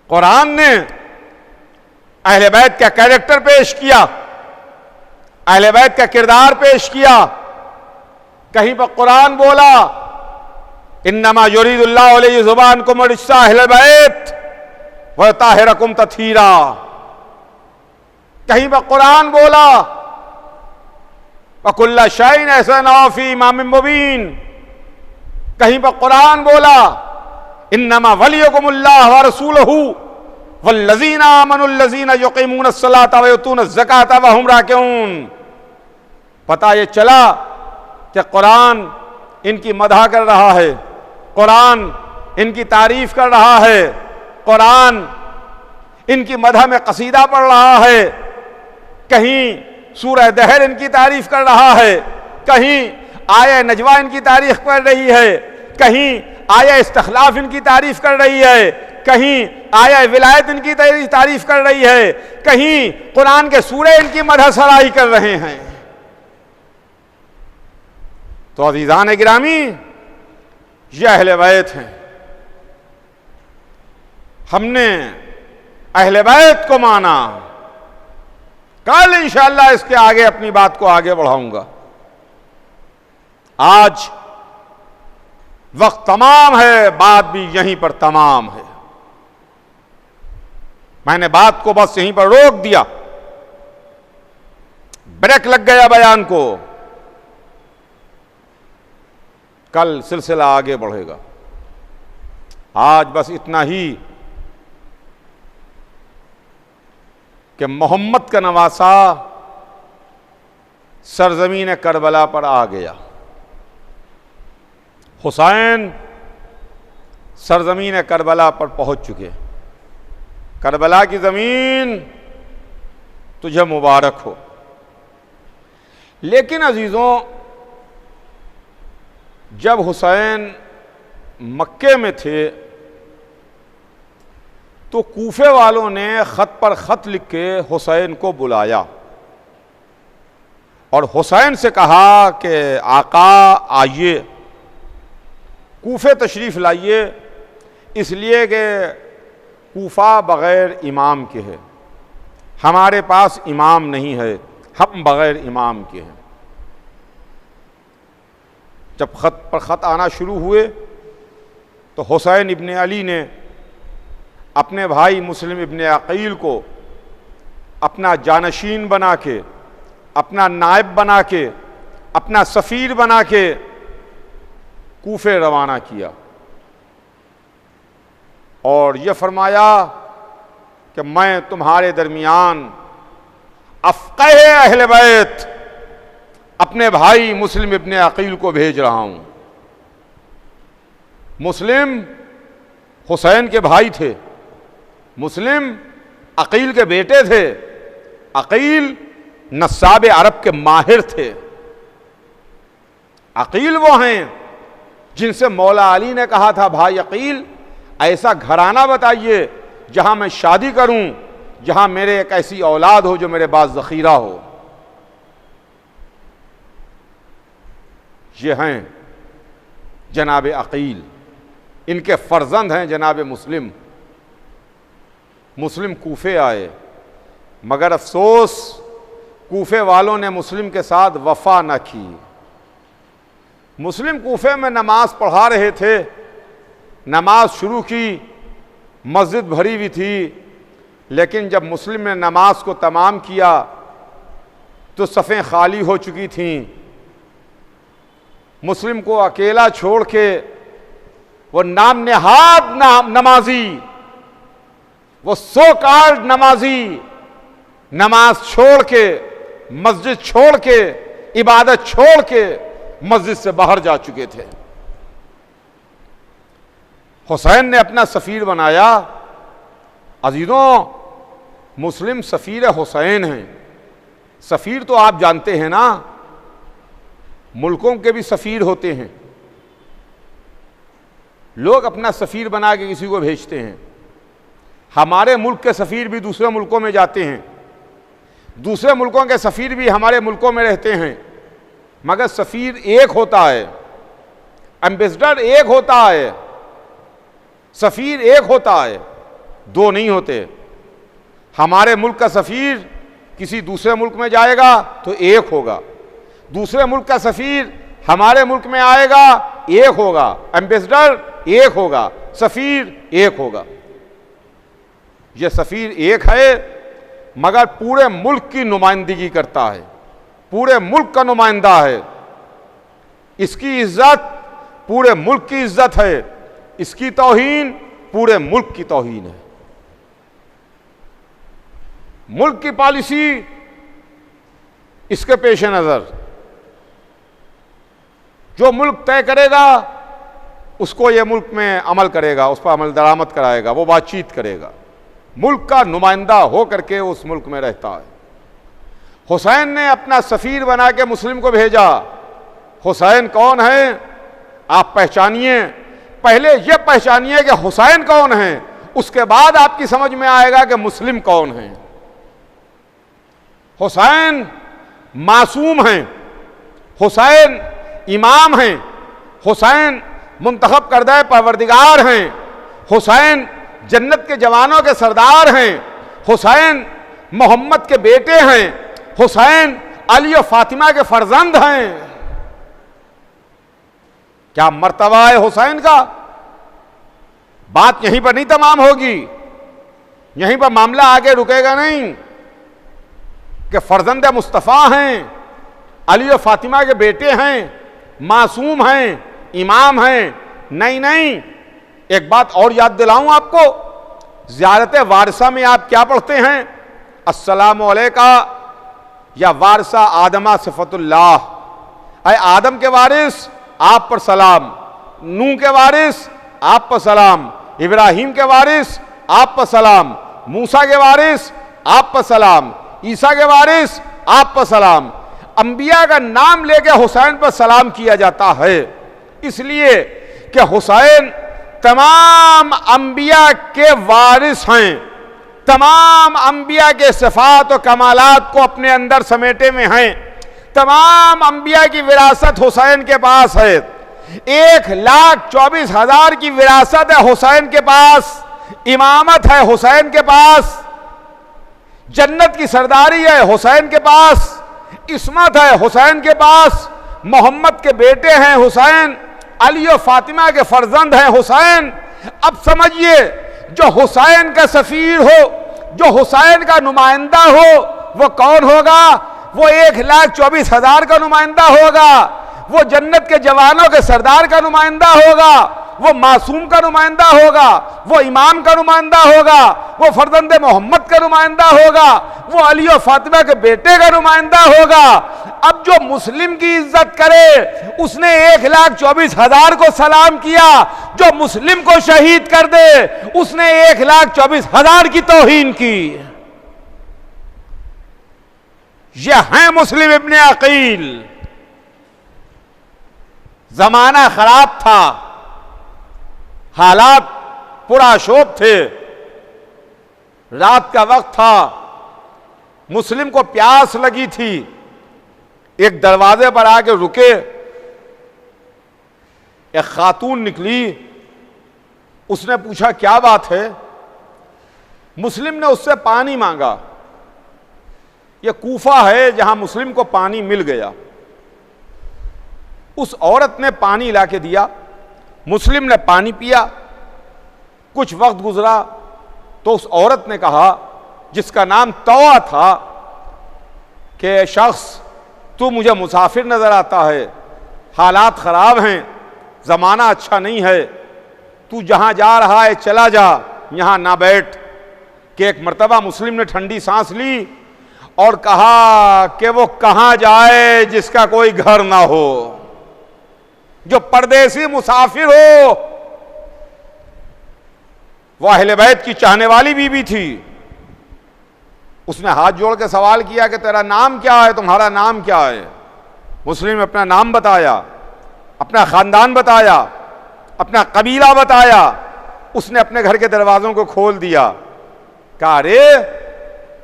कुरान ने अहले बैत का कैरेक्टर पेश किया, अहले बैत का किरदार पेश किया। कहीं पर कुरान बोला इन्नमा युरीदुल्लाहु लियुज़हिबअनकुम रिज्सा अहले बैत व ताहिरकुम तत्हीरा। कहीं पर कुरान बोला वकुल्ला शैइन अहसनहु फी इमामिन मुबीन। कहीं पर कुरान बोला इन्नमा वलियुकुमुल्लाह व रसूलुहु वल्लज़ीना आमनुल्लज़ीना युक़ीमूनस्सलाता व युतूनज़्ज़काता व हुम राकिऊन। पता ये चला कि कुरान इनकी मदह कर रहा है, कुरान इनकी तारीफ कर रहा है, कुरान इनकी मदह में कसीदा पढ़ रहा है। कहीं सूरह दहर इनकी तारीफ कर रहा है, कहीं आया नजवा इनकी तारीफ कर रही है, कहीं आया इस्तखलाफ इनकी तारीफ कर रही है, कहीं आया विलायत इनकी तारीफ कर रही है, कहीं कुरान के सूरे इनकी मदह सराही कर रहे हैं। तो अज़ीज़ान गिरामी, ये अहले बैत हैं। हमने अहले बैत को माना। कल इंशाअल्लाह इसके आगे अपनी बात को आगे बढ़ाऊंगा। आज वक्त तमाम है, बात भी यहीं पर तमाम है। मैंने बात को बस यहीं पर रोक दिया, ब्रेक लग गया बयान को। कल सिलसिला आगे बढ़ेगा। आज बस इतना ही कि मोहम्मद का नवासा सरजमीन करबला पर आ गया। हुसैन सरजमीन करबला पर पहुंच चुके। करबला की ज़मीन तुझे मुबारक हो। लेकिन अजीज़ों, जब हुसैन मक्के में थे तो कूफे वालों ने ख़त पर ख़त लिख के हुसैन को बुलाया और हुसैन से कहा कि आका आइए, कूफे तशरीफ़ लाइए, इसलिए कि कूफा बग़ैर इमाम के है, हमारे पास इमाम नहीं है, हम बग़ैर इमाम के हैं। जब ख़त पर ख़त आना शुरू हुए तो हुसैन इब्ने अली ने अपने भाई मुस्लिम इब्ने अक़ील को अपना जानशीन बना के, अपना नायब बना के, अपना सफ़ीर बना के कूफे रवाना किया और ये फरमाया कि मैं तुम्हारे दरमियान अफ़क़ह अहले बैत अपने भाई मुस्लिम इब्ने अक़ील को भेज रहा हूं। मुस्लिम हुसैन के भाई थे, मुस्लिम अक़ील के बेटे थे। अक़ील नस्साब अरब के माहिर थे। अक़ील वो हैं जिनसे मौला अली ने कहा था, भाई अक़ील ऐसा घराना बताइए जहां मैं शादी करूं, जहां मेरे एक ऐसी औलाद हो जो मेरे पास ज़ख़ीरा हो। ये हैं जनाब अक़ील, इनके फ़र्जंद हैं जनाब मुस्लिम। मुस्लिम कूफे आए, मगर अफसोस कूफे वालों ने मुस्लिम के साथ वफा न की। मुस्लिम कूफे में नमाज पढ़ा रहे थे, नमाज शुरू की, मस्जिद भरी हुई थी, लेकिन जब मुस्लिम ने नमाज को तमाम किया तो सफ़ें खाली हो चुकी थीं। मुस्लिम को अकेला छोड़ के वो नाम नेहाद नमाजी, वो सो कॉल्ड नमाजी, नमाज छोड़ के, मस्जिद छोड़ के, इबादत छोड़ के मस्जिद से बाहर जा चुके थे। हुसैन ने अपना सफ़ीर बनाया। अजीज़ों, मुस्लिम सफ़ीर हुसैन हैं। सफ़ीर तो आप जानते हैं ना, मुल्कों के भी सफ़ीर होते हैं। लोग अपना सफ़ीर बना के किसी को भेजते हैं। हमारे मुल्क के सफ़ीर भी दूसरे मुल्कों में जाते हैं, दूसरे मुल्कों के सफ़ीर भी हमारे मुल्कों में रहते हैं, मगर सफ़ीर एक होता है, एम्बेसडर एक होता है, सफ़ीर एक होता है, दो नहीं होते। हमारे मुल्क का सफ़ीर किसी दूसरे मुल्क में जाएगा तो एक होगा, दूसरे मुल्क का सफ़ीर हमारे मुल्क में आएगा एक होगा, एम्बेसडर एक होगा, सफ़ीर एक होगा। यह सफ़ीर एक है मगर पूरे मुल्क की नुमाइंदगी करता है, पूरे मुल्क का नुमाइंदा है। इसकी इज्जत पूरे मुल्क की इज्जत है, इसकी तौहीन पूरे मुल्क की तौहीन है। मुल्क की पॉलिसी इसके पेश नज़र, जो मुल्क तय करेगा उसको ये मुल्क में अमल करेगा, उस पर अमल दरामद कराएगा, वो बातचीत करेगा, मुल्क का नुमाइंदा हो करके उस मुल्क में रहता है। हुसैन ने अपना सफ़ीर बना के मुस्लिम को भेजा। हुसैन कौन है आप पहचानिए, पहले ये पहचानिए कि हुसैन कौन है, उसके बाद आपकी समझ में आएगा कि मुस्लिम कौन है। हुसैन मासूम हैं, हुसैन इमाम हैं, हुसैन मुंतखब करदा परवरदिगार हैं, हुसैन जन्नत के जवानों के सरदार हैं, हुसैन मोहम्मद के बेटे हैं, हुसैन अली और फातिमा के फर्जंद हैं। क्या मर्तबा है हुसैन का। बात यहीं पर नहीं तमाम होगी, यहीं पर मामला आगे रुकेगा नहीं कि फर्जंद मुस्तफ़ा हैं, अली और फातिमा के बेटे हैं, मासूम हैं, इमाम हैं। नहीं नहीं, एक बात और याद दिलाऊं आपको, ज़ियारत वारसा में आप क्या पढ़ते हैं, अस्सलामु अलैका या वारसा आदमा सिफतुल्लाह, अय आदम के वारिस आप पर सलाम, नूह के वारिस आप पर सलाम, इब्राहिम के वारिस आप पर सलाम, मूसा के वारिस आप पर सलाम, ईसा के वारिस आप पर सलाम। अंबिया का नाम लेके हुसैन पर सलाम किया जाता है, इसलिए कि हुसैन तमाम अंबिया के वारिस हैं, तमाम अंबिया के सिफात और कमालात को अपने अंदर समेटे में हैं। तमाम अंबिया की विरासत हुसैन के पास है। 1,24,000 की विरासत है हुसैन के पास, इमामत है हुसैन के पास, जन्नत की सरदारी है हुसैन के पास, इस्मत है हुसैन के पास, मोहम्मद के बेटे हैं हुसैन, अली और फातिमा के फर्जंद हैं हुसैन। अब समझिए, जो हुसैन का सफ़ीर हो, जो हुसैन का नुमाइंदा हो, वो कौन होगा। वो 1,24,000 का नुमाइंदा होगा, वो जन्नत के जवानों के सरदार का नुमाइंदा होगा, वो मासूम का नुमाइंदा होगा, वो इमाम का नुमाइंदा होगा, वो फर्जंद मोहम्मद का नुमाइंदा होगा, वो अली और फातिमा के बेटे का नुमाइंदा होगा। अब जो मुस्लिम की इज्जत करे, उसने 1,24,000 को सलाम किया, जो मुस्लिम को शहीद कर दे, उसने 1,24,000 की तौहीन की। यह है मुस्लिम इब्ने अकील। जमाना खराब था, हालात पुराशोभ थे, रात का वक्त था, मुस्लिम को प्यास लगी थी, एक दरवाजे पर आके रुके, एक खातून निकली, उसने पूछा क्या बात है। मुस्लिम ने उससे पानी मांगा। यह कूफा है जहां मुस्लिम को पानी मिल गया। उस औरत ने पानी लाके दिया, मुस्लिम ने पानी पिया। कुछ वक्त गुजरा तो उस औरत ने कहा, जिसका नाम तौआ था, कि शख्स तू मुझे मुसाफिर नज़र आता है, हालात ख़राब हैं, ज़माना अच्छा नहीं है, तू जहाँ जा रहा है चला जा, यहाँ ना बैठ। कि एक मर्तबा मुस्लिम ने ठंडी सांस ली और कहा कि वो कहाँ जाए जिसका कोई घर ना हो, जो परदेसी मुसाफिर हो। वो अहले बैत की चाहने वाली बीवी थी। उसने हाथ जोड़ के सवाल किया कि तेरा नाम क्या है, तुम्हारा नाम क्या है। मुस्लिम ने अपना नाम बताया, अपना खानदान बताया, अपना कबीला बताया। उसने अपने घर के दरवाजों को खोल दिया। कहा, अरे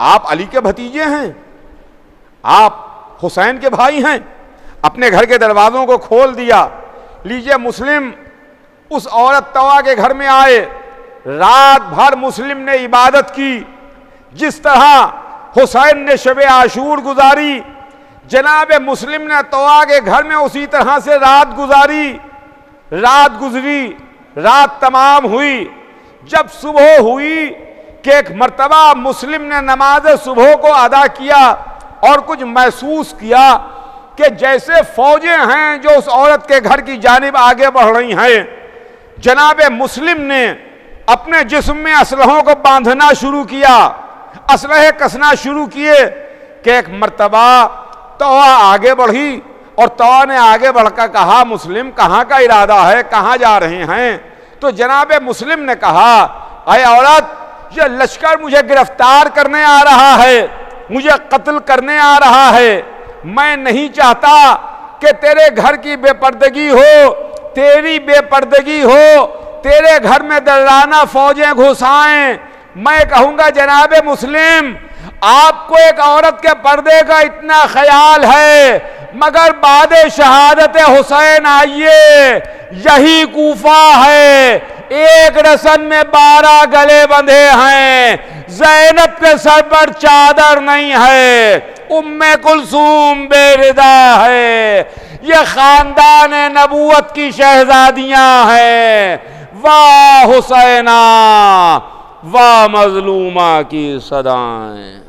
आप अली के भतीजे हैं, आप हुसैन के भाई हैं। अपने घर के दरवाजों को खोल दिया। लीजिए, मुस्लिम उस औरत तवा के घर में आए। रात भर मुस्लिम ने इबादत की। जिस तरह हुसैन ने शब आशूर गुजारी, जनाब मुस्लिम ने तवा के घर में उसी तरह से रात गुजारी। रात गुजरी, रात तमाम हुई। जब सुबह हुई कि एक मर्तबा मुस्लिम ने नमाज सुबह को अदा किया और कुछ महसूस किया कि जैसे फौजें हैं जो उस औरत के घर की जानिब आगे बढ़ रही हैं। जनाब मुस्लिम ने अपने जिस्म में असलहों को बांधना शुरू किया, असलहे कसना शुरू किए कि एक मर्तबा तवा आगे बढ़ी और तवा ने आगे बढ़कर कहा, मुस्लिम कहाँ का इरादा है, कहाँ जा रहे हैं। तो जनाब मुस्लिम ने कहा, अरे औरत, ये लश्कर मुझे गिरफ्तार करने आ रहा है, मुझे कत्ल करने आ रहा है। मैं नहीं चाहता कि तेरे घर की बेपर्दगी हो, तेरी बेपर्दगी हो, तेरे घर में दर्राना फौजें घुसाएं। मैं कहूंगा, जनाब मुस्लिम, आपको एक औरत के पर्दे का इतना ख्याल है, मगर बाद शहादत हुसैन आइए, यही कूफा है, एक रसन में 12 गले बंधे हैं, ज़ैनब के सर पर चादर नहीं है, उम्मे कुलसूम बेरिदा है, ये खानदान नबूवत की शहजादियां हैं। वाह हुसैना, वाह मजलूमा की सदाएं।